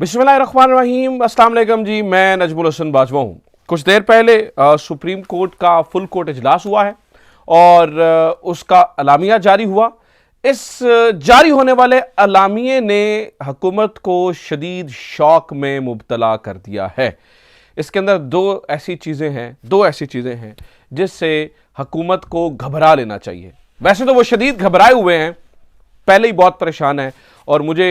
बिस्मिल्लाहिर्रहमानिर्रहीम, अस्सलाम वालेकुम जी। मैं नजमुल हसन बाजवा हूँ। कुछ देर पहले सुप्रीम कोर्ट का फुल कोर्ट इजलास हुआ है और उसका अलामिया जारी हुआ। इस जारी होने वाले अलामिये ने हुकूमत को शदीद शौक में मुब्तला कर दिया है। इसके अंदर दो ऐसी चीज़ें हैं जिससे हुकूमत को घबरा लेना चाहिए। वैसे तो वो शदीद घबराए हुए हैं, पहले ही बहुत परेशान है और मुझे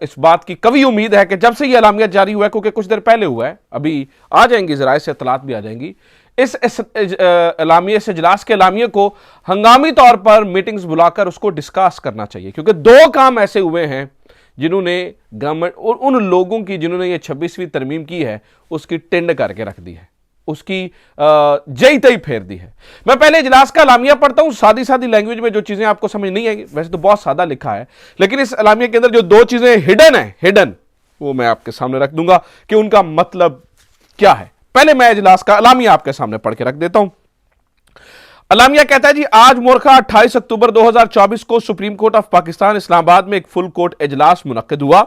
इस बात की कभी उम्मीद है कि जब से ये अलामिया जारी हुआ है, क्योंकि कुछ देर पहले हुआ है, अभी आ जाएंगी ज़राए से इत्तलात भी आ जाएंगी, इस अलामिया से इजलास के अलामिया को हंगामी तौर पर मीटिंग्स बुलाकर उसको डिस्कस करना चाहिए। क्योंकि दो काम ऐसे हुए हैं जिन्होंने गवर्नमेंट और उन लोगों की जिन्होंने ये 26वीं तरमीम की है उसकी टिंड करके रख दी है, उसकी जई तई फेर दी है। मैं पहले इजलास का अलामिया पढ़ता हूं, सादी सादी लैंग्वेज में, जो चीजें आपको समझ नहीं आएंगी। वैसे तो बहुत सादा लिखा है, लेकिन इस अलामिया के अंदर जो दो चीजें हिडन वो मैं आपके सामने रख दूंगा कि उनका मतलब क्या है। पहले मैं इजलास का अलामिया आपके सामने पढ़ के रख देता हूं। अलामिया कहता है जी, आज मोरखा 28 अक्टूबर 2024 को supreme court of Pakistan Islamabad में एक फुल कोर्ट इजलास मुनक्किद हुआ,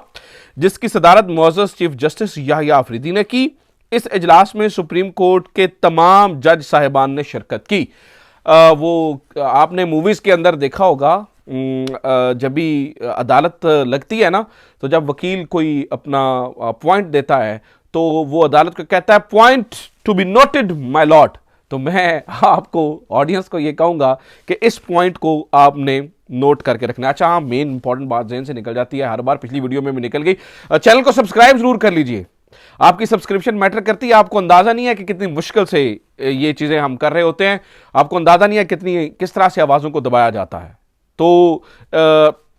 जिसकी सदारत मुअज़्ज़ज़ चीफ जस्टिस याहिया अफरीदी ने की। इस इजलास में सुप्रीम कोर्ट के तमाम जज साहिबान ने शिरकत की। वो आपने मूवीज के अंदर देखा होगा, जब भी अदालत लगती है ना, तो जब वकील कोई अपना पॉइंट देता है तो वो अदालत को कहता है, point to be noted my Lord. तो मैं आपको, ऑडियंस को, ये कहूंगा कि इस पॉइंट को आपने नोट करके रखना। अच्छा हाँ, मेन इंपॉर्टेंट बात ज़हन से निकल जाती है हर बार, पिछली वीडियो में भी निकल गई। चैनल को सब्सक्राइब जरूर कर लीजिए, आपकी सब्सक्रिप्शन मैटर करती है। आपको अंदाजा नहीं है कि कितनी मुश्किल से ये चीजें हम कर रहे होते हैं, आपको अंदाजा नहीं है किस तरह से आवाजों को दबाया जाता है। तो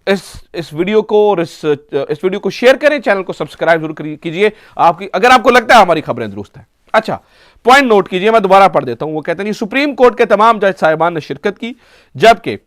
इस वीडियो को और इस वीडियो को शेयर करें, चैनल को सब्सक्राइब जरूर कीजिए अगर आपको लगता है हमारी खबरें दुरुस्त हैं। अच्छा, पॉइंट नोट कीजिए, मैं दोबारा पढ़ देता हूं। वो कहते हैं, सुप्रीम कोर्ट के तमाम जज साहिबान ने शिरकत की, जबकि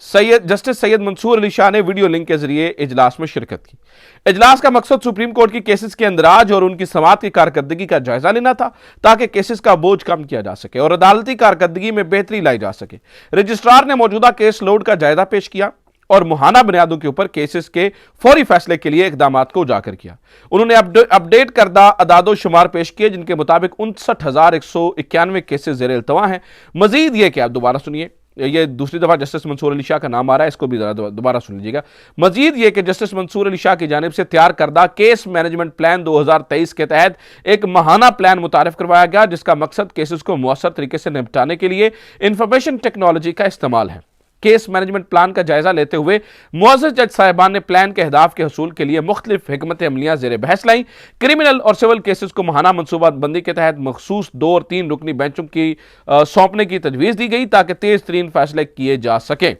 जस्टिस सैयद मंसूर अली शाह ने वीडियो लिंक के जरिए इजलास में शिरकत की। इजलास का मकसद सुप्रीम कोर्ट की केसेस के अंदराज और उनकी समाअत की कारकर्दगी का जायजा लेना था, ताकि केसेस का बोझ कम किया जा सके और अदालती कारकर्दगी में बेहतरी लाई जा सके। रजिस्ट्रार ने मौजूदा केस लोड का जायजा पेश किया और मुहाना बुनियादों के ऊपर केसेस के फौरी फैसले के लिए इकदामात को उजागर किया। उन्होंने अपडेट करदा अदादो शुमार पेश किए, जिनके मुताबिक 59,191 केसेस ज़ेर इल्तवा हैं। मजीद ये कि आप दोबारा सुनिए, ये दूसरी दफा जस्टिस मंसूर अली शाह का नाम आ रहा है, इसको भी दोबारा सुन लीजिएगा। मजीद ये कि जस्टिस मंसूर अली शाह की जानिब से तैयार करदा केस मैनेजमेंट प्लान 2023 के तहत एक माहाना प्लान मुतारिफ करवाया गया, जिसका मकसद केसेस को मुअस्सर तरीके से निपटाने के लिए इंफॉर्मेशन टेक्नोलॉजी का इस्तेमाल है। केस मैनेजमेंट प्लान का जायजा लेते हुए मुअज़्ज़ज़ जज साहिबान ने प्लान के अहदाफ के हसूल के लिए मुख्तलिफ हिकमत अमलियाँ ज़ेर बहस लाई। क्रिमिनल और सिविल केसेस को महाना मनसूबाबंदी के तहत मखसूस 2 और 3 रुकनी बेंचों की सौंपने की तजवीज़ दी गई, ताकि तेज़ तरीन फैसले किए जा सकें।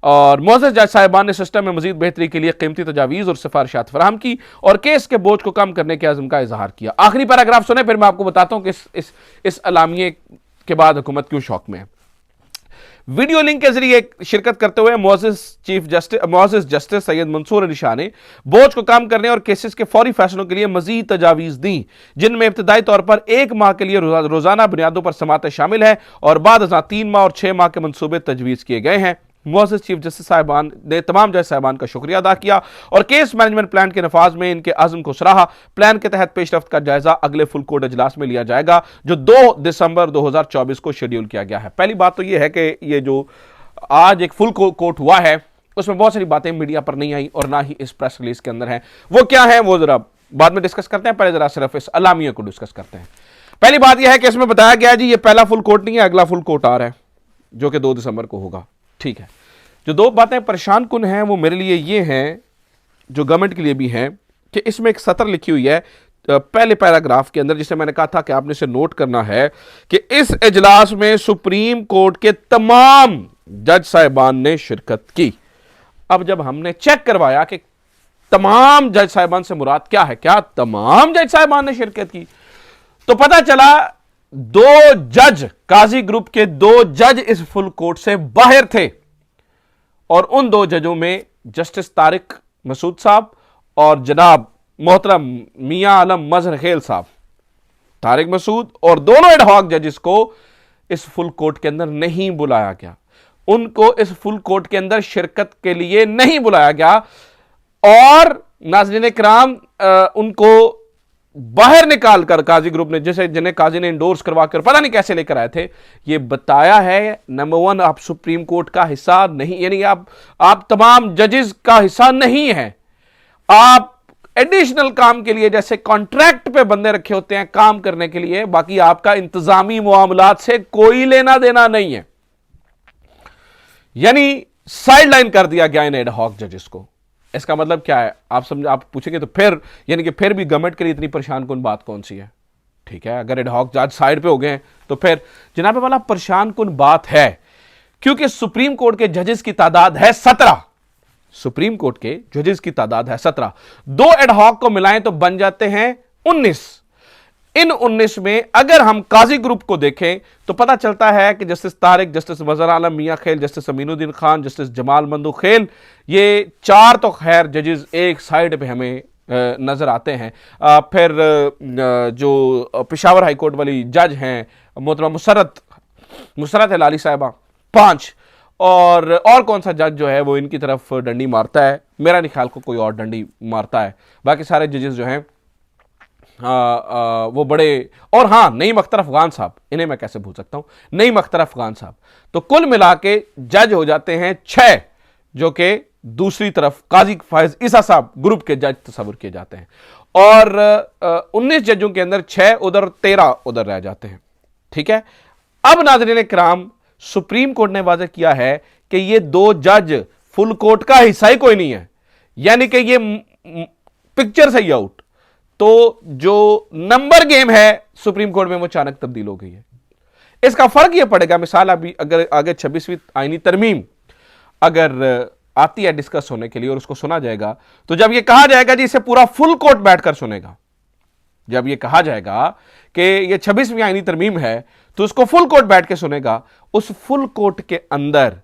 और मुअज़्ज़ज़ जज साहिबान ने सिस्टम में मजीद बेहतरी के लिए कीमती तजावीज़ और सिफारिशात फराहम की और केस के बोझ को कम करने के अज़्म का इजहार किया। आखिरी पैराग्राफ सुने, फिर मैं आपको बताता हूँ कि इस अलामिये के बाद हुकूमत क्यों शौक में है। वीडियो लिंक के जरिए शिरकत करते हुए मुअज़्ज़ज़ जस्टिस सैयद मंसूर अली शाह ने बोझ को कम करने और केसेस के फौरी फैसलों के लिए मजीद तजावीज़ दी, जिनमें इब्तदाई तौर पर 1 माह के लिए रोजाना बुनियादों पर समातें शामिल है और बाद 3 माह और 6 माह के मनसूबे तजवीज़ किए गए हैं। मुअज़्ज़ज़ चीफ जस्टिस साहिबान ने तमाम जज साहिबान का शुक्रिया अदा किया और केस मैनेजमेंट प्लान के नफाज में इनके अज़्म को सराहा। प्लान के तहत पेशरफ्त का जायजा अगले फुल कोर्ट इजलास में लिया जाएगा, जो 2 दिसंबर 2024 को शेड्यूल किया गया है। पहली बात तो यह है कि ये जो आज एक फुल कोर्ट हुआ है, उसमें बहुत सारी बातें मीडिया पर नहीं आई और ना ही इस प्रेस रिलीज के अंदर हैं। वो क्या है वो जरा बाद में डिस्कस करते हैं, पहले जरा सिर्फ इस अलामिया को डिस्कस करते हैं। पहली बात यह है कि इसमें बताया गया जी, ये पहला फुल कोर्ट नहीं है, अगला फुल कोर्ट आ रहा है जो कि 2 दिसंबर को होगा। ठीक है, जो 2 बातें परेशान कुन हैं वो मेरे लिए ये हैं, जो गवर्नमेंट के लिए भी हैं, कि इसमें एक सतर लिखी हुई है पहले पैराग्राफ के अंदर, जिसे मैंने कहा था कि आपने इसे नोट करना है, कि इस इजलास में सुप्रीम कोर्ट के तमाम जज साहिबान ने शिरकत की। अब जब हमने चेक करवाया कि तमाम जज साहिबान से मुराद क्या है, क्या तमाम जज साहिबान ने शिरकत की, तो पता चला 2 जज, काजी ग्रुप के 2 जज इस फुल कोर्ट से बाहर थे और उन 2 जजों में जस्टिस तारिक मसूद साहब और जनाब मोहतरम मियां आलम मजहर खेल साहब। तारिक मसूद और दोनों एडहॉक जजेस को इस फुल कोर्ट के अंदर नहीं बुलाया गया, उनको इस फुल कोर्ट के अंदर शिरकत के लिए नहीं बुलाया गया। और नाज़रीन किराम, उनको बाहर निकाल कर काजी ग्रुप ने, जैसे जिन्हें काजी ने इंडोर्स करवा कर पता नहीं कैसे लेकर आए थे, ये बताया है नंबर 1 आप सुप्रीम कोर्ट का हिस्सा नहीं, यानी आप तमाम जजेस का हिस्सा नहीं है, आप एडिशनल काम के लिए जैसे कॉन्ट्रैक्ट पे बंदे रखे होते हैं काम करने के लिए, बाकी आपका इंतजामी मामलात से कोई लेना देना नहीं है। यानी साइडलाइन कर दिया गया इन एडहॉक जजेस को। इसका मतलब क्या है आप पूछेंगे तो फिर यानी कि फिर भी गवर्नमेंट के लिए इतनी परेशान कुन बात कौन सी है? ठीक है, अगर एडहॉक जज साइड पे हो गए तो फिर जनाब वाला परेशान कुन बात है, क्योंकि सुप्रीम कोर्ट के जजेस की तादाद है 17। सुप्रीम कोर्ट के जजेस की तादाद है 17, 2 एडहॉक को मिलाएं तो बन जाते हैं 19। इन 19 में अगर हम काजी ग्रुप को देखें तो पता चलता है कि जस्टिस तारिक, जस्टिस मजहर आलम मियां खेल, जस्टिस अमीनुद्दीन खान, जस्टिस जमाल मंदूखेल, ये 4 तो खैर जजेस एक साइड पे हमें नजर आते हैं। फिर जो पेशावर हाई कोर्ट वाली जज हैं मोहतरमा मुसरत हिलाली साहिबा 5, और कौन सा जज जो है वो इनकी तरफ डंडी मारता है? मेरा नहीं ख्याल को कोई और डंडी मारता है। बाकी सारे जजेस जो हैं वो बड़े, और हाँ नईम अख्तर अफगान साहब, इन्हें मैं कैसे भूल सकता हूं, नईम अख्तर अफगान साहब। तो कुल मिला के जज हो जाते हैं 6, जो कि दूसरी तरफ काजी फायज ईसा साहब ग्रुप के जज तस्वुर किए जाते हैं, और 19 जजों के अंदर 6 उधर 13 उधर रह जाते हैं। ठीक है, अब नाज़रीन किराम सुप्रीम कोर्ट ने वाज़ेह किया है कि ये 2 जज फुल कोर्ट का हिस्सा ही कोई नहीं है, यानी कि ये पिक्चर से ही आउट। तो जो नंबर गेम है सुप्रीम कोर्ट में वो अचानक तब्दील हो गई है। इसका फर्क यह पड़ेगा, मिसाल अभी अगर आगे 26वीं आईनी तरमीम अगर आती है डिस्कस होने के लिए और उसको सुना जाएगा, तो जब यह कहा जाएगा जी इसे पूरा फुल कोर्ट बैठकर सुनेगा, जब यह कहा जाएगा कि यह 26वीं आईनी तरमीम है तो उसको फुल कोर्ट बैठ के सुनेगा। उस फुल कोर्ट के अंदर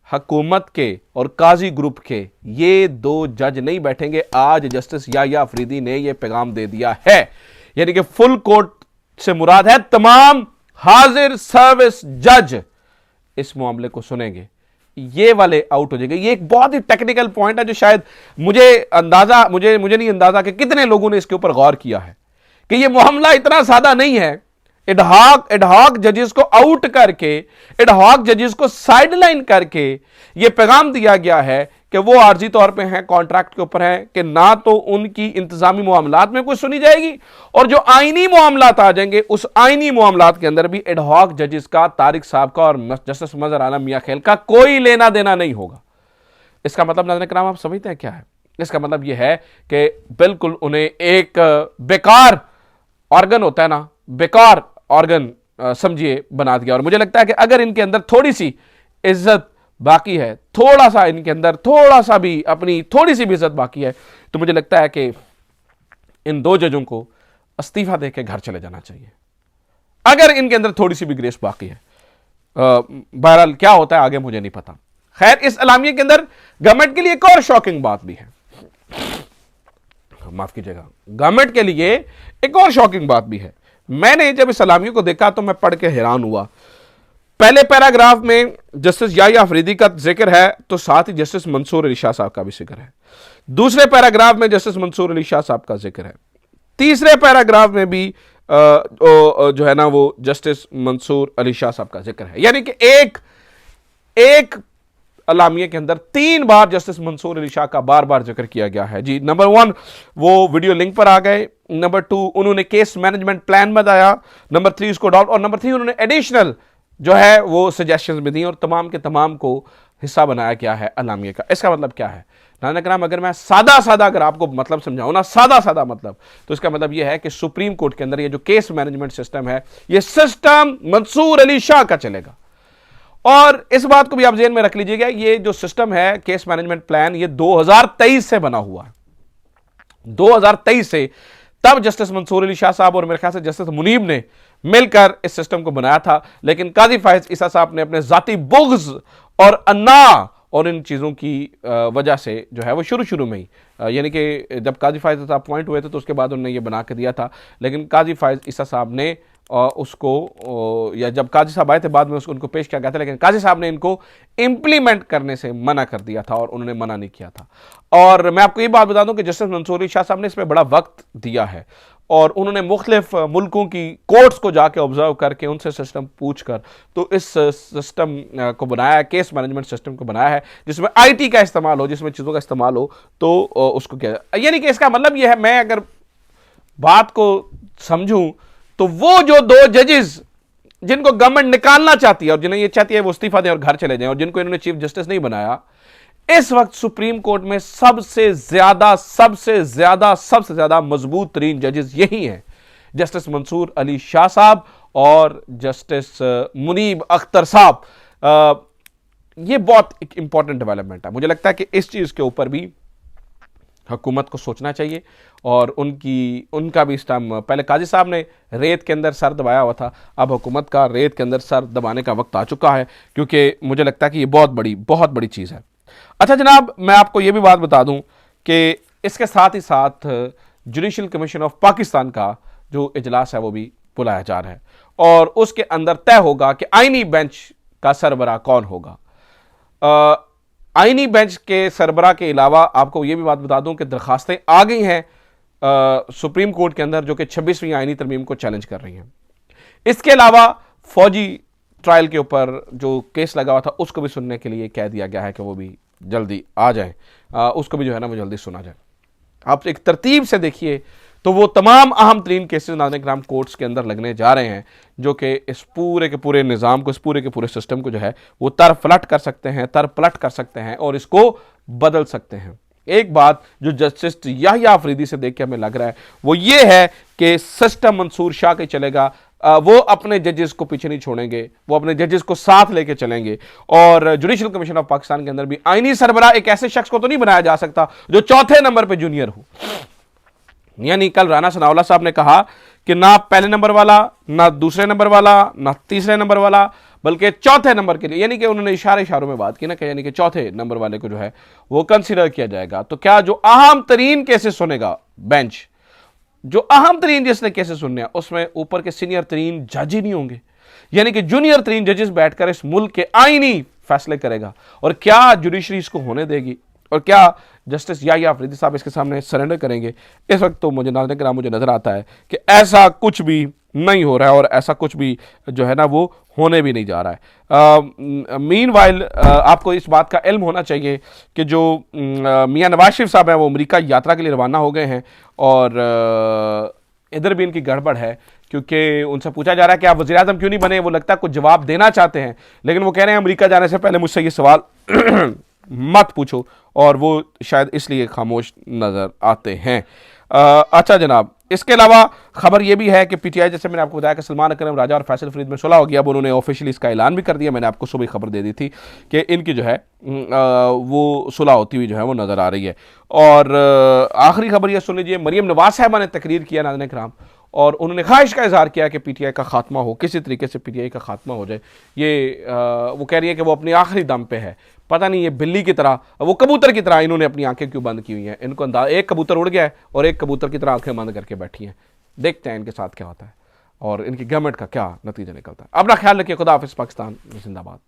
हुकूमत के और काजी ग्रुप के ये 2 जज नहीं बैठेंगे। आज जस्टिस याह्या अफरीदी ने यह पैगाम दे दिया है, यानी कि फुल कोर्ट से मुराद है तमाम हाजिर सर्विस जज इस मामले को सुनेंगे, ये वाले आउट हो जाएंगे। ये एक बहुत ही टेक्निकल पॉइंट है जो शायद मुझे नहीं अंदाजा कि कितने लोगों ने इसके ऊपर गौर किया है कि यह मामला इतना सादा नहीं है। एडहॉक जजेस को आउट करके, एडहॉक जजेस को साइडलाइन करके यह पैगाम दिया गया है कि वो आर्जी तौर पे हैं, कॉन्ट्रैक्ट के ऊपर हैं, कि ना तो उनकी इंतजामी मामलात में कुछ सुनी जाएगी, और जो आईनी मामलात आ जाएंगे उस आईनी मामलात के अंदर भी एडहॉक जजेस का, तारिक साहब का और जस्टिस मजहर आलम मियां खेल का कोई लेना देना नहीं होगा। इसका मतलब नाज़रीन किराम आप समझते हैं क्या है? इसका मतलब यह है कि बिल्कुल उन्हें एक बेकार ऑर्गन होता है ना, बेकार ऑर्गन समझिए बना दिया। और मुझे लगता है कि अगर इनके अंदर थोड़ी सी इज्जत बाकी है, थोड़ा सा इनके अंदर थोड़ा सा भी अपनी थोड़ी सी भी इज्जत बाकी है, तो मुझे लगता है कि इन 2 जजों को इस्तीफा देकर घर चले जाना चाहिए, अगर इनके अंदर थोड़ी सी भी ग्रेस बाकी है। बहरहाल क्या होता है आगे मुझे नहीं पता। खैर, इस अलामिये के अंदर गवर्नमेंट के लिए एक और शॉकिंग बात भी है, माफ कीजिएगा, गवर्नमेंट के लिए एक और शॉकिंग बात भी है। मैंने जब इस सलामियों को देखा तो मैं पढ़ के हैरान हुआ। पहले पैराग्राफ में जस्टिस याह्या अफरीदी का जिक्र है, तो साथ ही जस्टिस मंसूर अली शाह साहब का भी जिक्र है। दूसरे पैराग्राफ में जस्टिस मंसूर अली शाह साहब का जिक्र है। तीसरे पैराग्राफ में भी जो है ना वो जस्टिस मंसूर अली शाह साहब का जिक्र है। यानी कि एक अलामिये के अंदर 3 बार जस्टिस मंसूर अली शाह का बार बार जिक्र किया गया है। जी, नंबर 1 वो वीडियो लिंक पर आ गए, नंबर 2 उन्होंने केस मैनेजमेंट प्लान बताया, नंबर 3 उसको डॉट, और नंबर 3 उन्होंने एडिशनल जो है वो सजेशंस भी दी और तमाम के तमाम को हिस्सा बनाया गया है अलामिये का। इसका मतलब क्या है नाज़रीन किराम? अगर मैं सादा अगर आपको मतलब समझाऊं ना, सादा मतलब, तो इसका मतलब यह है कि सुप्रीम कोर्ट के अंदर ये जो केस मैनेजमेंट सिस्टम है, ये सिस्टम मंसूर अली शाह का चलेगा। और इस बात को भी आप ज़हन में रख लीजिएगा, ये जो सिस्टम है केस मैनेजमेंट प्लान, ये 2023 से बना हुआ है, 2023 से। तब जस्टिस मंसूर अली शाह साहब और मेरे ख्याल से जस्टिस मुनीब ने मिलकर इस सिस्टम को बनाया था, लेकिन काजी फायज ईसा साहब ने अपने जाती बुग़्ज़ और अन्ना और इन चीज़ों की वजह से जो है वो शुरू में ही, यानी कि जब काजी फायज साहब अपॉइंट हुए थे तो उसके बाद उन्होंने ये बना के दिया था, लेकिन काजी फायज ईसा साहब ने उसको या जब काजी साहब आए थे बाद में उसको उनको पेश किया गया था, लेकिन काजी साहब ने इनको इंप्लीमेंट करने से मना कर दिया था और उन्होंने मना नहीं किया था। और मैं आपको ये बात बता दूं कि जस्टिस मंसूर अली शाह साहब ने इसमें बड़ा वक्त दिया है और उन्होंने मुख्तलिफ मुल्कों की कोर्ट्स को जाके ऑब्जर्व करके उनसे सिस्टम पूछ कर तो इस सिस्टम को बनाया है, केस मैनेजमेंट सिस्टम को बनाया है जिसमें IT का इस्तेमाल हो, जिसमें चीज़ों का इस्तेमाल हो, तो उसको क्या, यानी कि इसका मतलब यह है, मैं अगर बात को समझूं तो वो जो 2 जजेस जिनको गवर्नमेंट निकालना चाहती है और जिन्हें ये चाहती है वो इस्तीफा दें और घर चले जाएं और जिनको इन्होंने चीफ जस्टिस नहीं बनाया, इस वक्त सुप्रीम कोर्ट में सबसे ज्यादा मजबूत तरीन जजेस यही हैं, जस्टिस मंसूर अली शाह साहब और जस्टिस मुनीब अख्तर साहब। ये बहुत एक इंपॉर्टेंट डेवलपमेंट है। मुझे लगता है कि इस चीज के ऊपर भी हुकूमत को सोचना चाहिए और उनका भी इस टाइम, पहले काजी साहब ने रेत के अंदर सर दबाया हुआ था, अब हुकूमत का रेत के अंदर सर दबाने का वक्त आ चुका है, क्योंकि मुझे लगता है कि ये बहुत बड़ी चीज़ है। अच्छा जनाब, मैं आपको ये भी बात बता दूं कि इसके साथ ही साथ जुडिशल कमीशन ऑफ पाकिस्तान का जो इजलास है वो भी बुलाया जा रहा है और उसके अंदर तय होगा कि आईनी बेंच का सरबराह कौन होगा। आईनी बेंच के सरबराह के अलावा आपको यह भी बात बता दूं कि दरखास्तें आ गई हैं सुप्रीम कोर्ट के अंदर जो कि 26वीं आईनी तरमीम को चैलेंज कर रही हैं। इसके अलावा फौजी ट्रायल के ऊपर जो केस लगा हुआ था उसको भी सुनने के लिए कह दिया गया है कि वो भी जल्दी आ जाए, उसको भी जो है ना वो जल्दी सुना जाए। आप एक तरतीब से देखिए तो वो तमाम अहम तरीन केसेस नाज़रीन किराम कोर्ट्स के अंदर लगने जा रहे हैं जो कि इस पूरे के पूरे निज़ाम को, इस पूरे के पूरे सिस्टम को जो है वो तरपलट कर सकते हैं, तरपलट कर सकते हैं और इसको बदल सकते हैं। एक बात जो जस्टिस याहिया अफरीदी से देख के हमें लग रहा है वो ये है कि सिस्टम मंसूर शाह के चलेगा, वो अपने जजेस को पीछे नहीं छोड़ेंगे, वो अपने जजेस को साथ लेके चलेंगे और जुडिशल कमीशन ऑफ पाकिस्तान के अंदर भी आईनी सरबराह एक ऐसे शख्स को तो नहीं बनाया जा सकता जो चौथे नंबर पे जूनियर हो। यानी कल राना सनाउल्लाह साहब ने कहा कि ना पहले नंबर वाला, ना दूसरे नंबर वाला, ना तीसरे नंबर वाला, बल्कि चौथे नंबर के लिए, यानी कि उन्होंने इशारों में बात की ना कि यानी कि चौथे नंबर वाले को जो है वो कंसीडर किया जाएगा। तो क्या जो अहम तरीन केसेस सुनेगा बेंच, जो अहम तरीन जिसने केसेस सुनने हैं उसमें ऊपर के सीनियर तरीन जज ही नहीं होंगे, यानी कि जूनियर तरीन जजेस बैठकर इस मुल्क के आईनी फैसले करेगा और क्या जुडिशरी इसको होने देगी और क्या जस्टिस याहिया अफरीदी साहब इसके सामने सरेंडर करेंगे? इस वक्त तो मुझे नाज़रीन किराम मुझे नजर आता है कि ऐसा कुछ भी नहीं हो रहा है और ऐसा कुछ भी जो है ना वो होने भी नहीं जा रहा है। मीनवाइल आपको इस बात का इल्म होना चाहिए कि जो मियां नवाज शरीफ साहब हैं वो अमेरिका यात्रा के लिए रवाना हो गए हैं और इधर भी इनकी गड़बड़ है क्योंकि उनसे पूछा जा रहा है कि आप वज़ीर आज़म क्यों नहीं बने। वो लगता है कुछ जवाब देना चाहते हैं लेकिन वो कह रहे हैं अमेरिका जाने से पहले मुझसे ये सवाल मत पूछो और वो शायद इसलिए खामोश नजर आते हैं। अच्छा जनाब, इसके अलावा खबर यह भी है कि पीटीआई, जैसे मैंने आपको बताया कि सलमान अकरम राजा और फैसल फरीद में सुलह हो गया, अब उन्होंने ऑफिशियली इसका ऐलान भी कर दिया। मैंने आपको सुबह खबर दे दी थी कि इनकी जो है वो सुलह होती हुई जो है वो नज़र आ रही है। और आखिरी खबर यह सुन लीजिए, मरीम नवाज साहबा ने तकरीर किया नाज़रीन किराम और उन्होंने ख्वाहिश का इजहार किया कि पीटीआई का खात्मा हो, किसी तरीके से पीटीआई का खात्मा हो जाए। ये वो कह रही है कि वो अपनी आखिरी दम पे है। पता नहीं ये बिल्ली की तरह, वो कबूतर की तरह इन्होंने अपनी आंखें क्यों बंद की हुई हैं। इनको अंदाज, एक कबूतर उड़ गया है और एक कबूतर की तरह आंखें बंद करके बैठी हैं। देखते हैं इनके साथ क्या होता है और इनकी गवर्नमेंट का क्या नतीजा निकलता है। अपना ख्याल रखिए। खुदा हाफिज़। पाकिस्तान जिंदाबाद।